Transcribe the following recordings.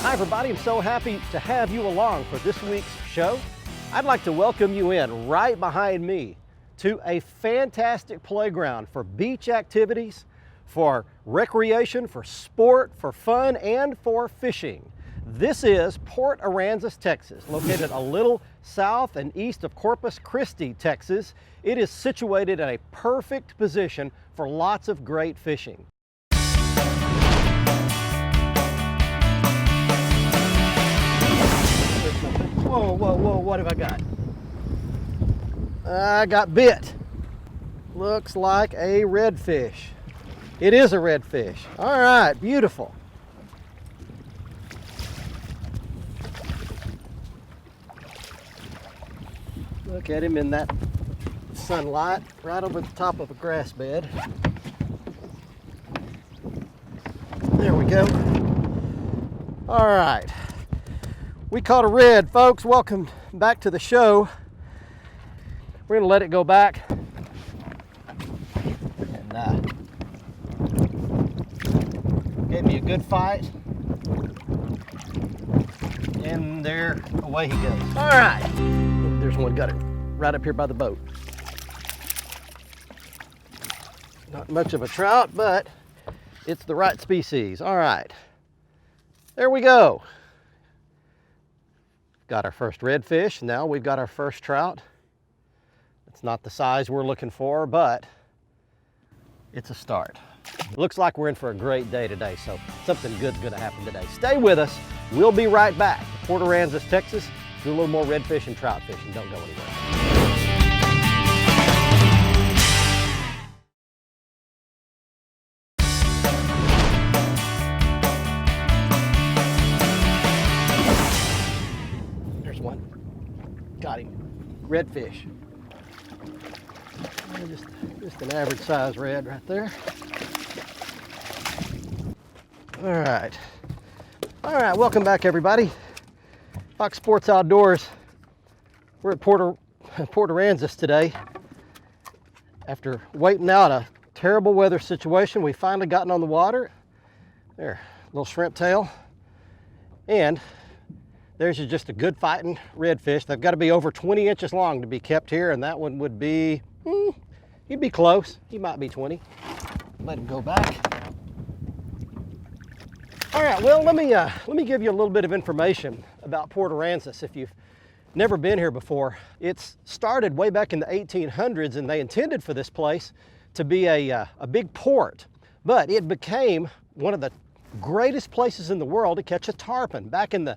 Hi everybody, I'm so happy to have you along for this week's show. I'd like to welcome you in right behind me to a fantastic playground for beach activities, for recreation, for sport, for fun, and for fishing. This is Port Aransas, Texas, located a little south and east of Corpus Christi, Texas. It is situated in a perfect position for lots of great fishing. Whoa, whoa, whoa, what have I got? I got bit. Looks like a redfish. It is a redfish. All right, beautiful. Look at him in that sunlight right over the top of a grass bed. There we go. All right. We caught a red, folks. Welcome back to the show. We're gonna let it go back. And gave me a good fight. And there, away he goes. All right. There's one, got it right up here by the boat. Not much of a trout, but it's the right species. All right. There we go. Got our first redfish. Now we've got our first trout. It's not the size we're looking for, but it's a start. Looks like we're in for a great day today, so something good's gonna happen today. Stay with us. We'll be right back. Port Aransas, Texas. Do a little more redfish and trout fishing. Don't go anywhere. Got him. Redfish. Just an average size red right there. All right, welcome back everybody. Fox Sports Outdoors. We're at Port Aransas today. After waiting out a terrible weather situation, we finally gotten on the water. There, little shrimp tail. And there's just a good fighting redfish. They've got to be over 20 inches long to be kept here, and that one would be, he'd be close. He might be 20. Let him go back. All right, well, let me give you a little bit of information about Port Aransas if you've never been here before. It's started way back in the 1800s, and they intended for this place to be a big port, but it became one of the greatest places in the world to catch a tarpon. Back in the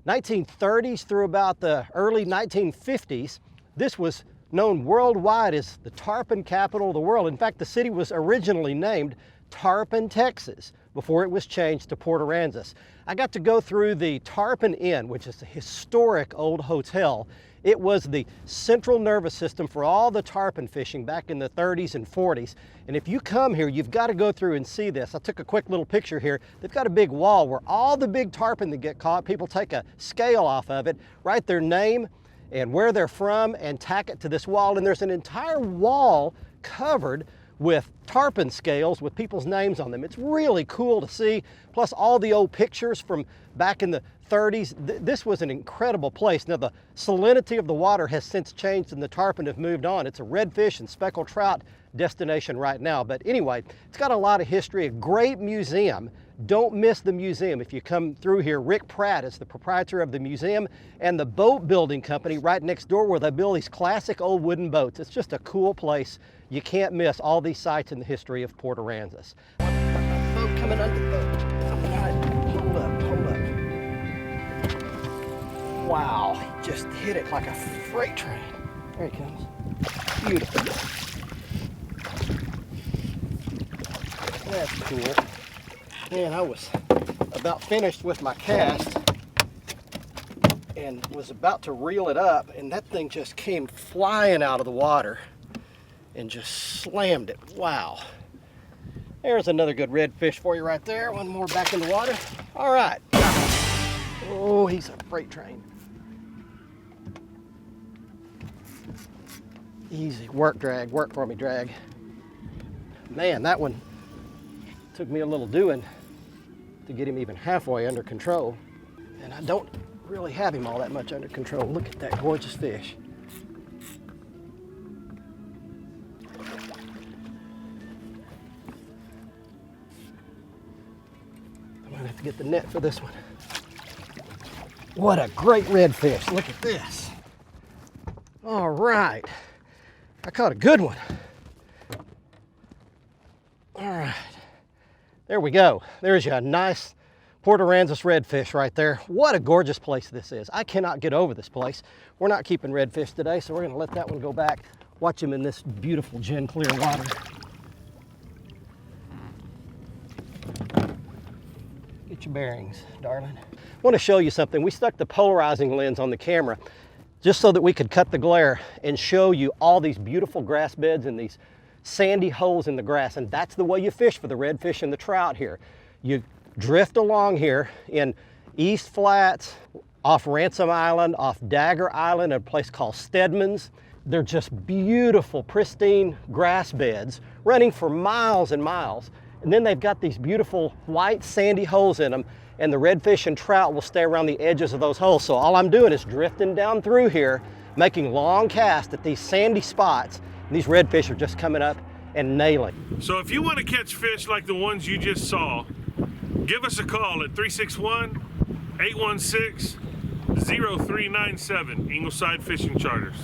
1930s through about the early 1950s, this was known worldwide as the tarpon capital of the world. In fact, the city was originally named Tarpon, Texas, before it was changed to Port Aransas. I got to go through the Tarpon Inn, which is a historic old hotel. It was the central nervous system for all the tarpon fishing back in the 30s and 40s. And if you come here, you've got to go through and see this. I took a quick little picture here. They've got a big wall where all the big tarpon that get caught, people take a scale off of it, write their name and where they're from, and tack it to this wall. And there's an entire wall covered with tarpon scales with people's names on them. It's really cool to see, plus all the old pictures from back in the 30s. This was an incredible place. Now the salinity of the water has since changed and the tarpon have moved on. It's a redfish and speckled trout destination right now. But anyway, it's got a lot of history, a great museum. Don't miss the museum if you come through here. Rick Pratt is the proprietor of the museum and the boat building company right next door where they build these classic old wooden boats. It's just a cool place. You can't miss all these sites in the history of Port Aransas. Boat coming under the boat. Hold up. Wow, he just hit it like a freight train. There he comes. Beautiful. That's cool. Man, I was about finished with my cast and was about to reel it up, and that thing just came flying out of the water and just slammed it. Wow. There's another good redfish for you right there. One more back in the water. All right. Oh, he's a freight train. Easy. Work, drag. Work for me, drag. Man, that one took me a little doing to get him even halfway under control. And I don't really have him all that much under control. Look at that gorgeous fish. I'm gonna have to get the net for this one. What a great redfish. Look at this. All right. I caught a good one. All right. There we go. There's you a nice Port Aransas redfish right there. What a gorgeous place this is. I cannot get over this place. We're not keeping redfish today, so we're gonna let that one go back. Watch him in this beautiful gin clear water. Get your bearings, darling. I want to show you something. We stuck the polarizing lens on the camera just so that we could cut the glare and show you all these beautiful grass beds and these sandy holes in the grass. And that's the way you fish for the redfish and the trout here. You drift along here in East Flats, off Ransom Island, off Dagger Island, a place called Stedman's. They're just beautiful, pristine grass beds running for miles and miles. And then they've got these beautiful white sandy holes in them, and the redfish and trout will stay around the edges of those holes. So all I'm doing is drifting down through here, making long casts at these sandy spots. And these redfish are just coming up and nailing. So if you want to catch fish like the ones you just saw, give us a call at 361-816-0397, Ingleside Fishing Charters.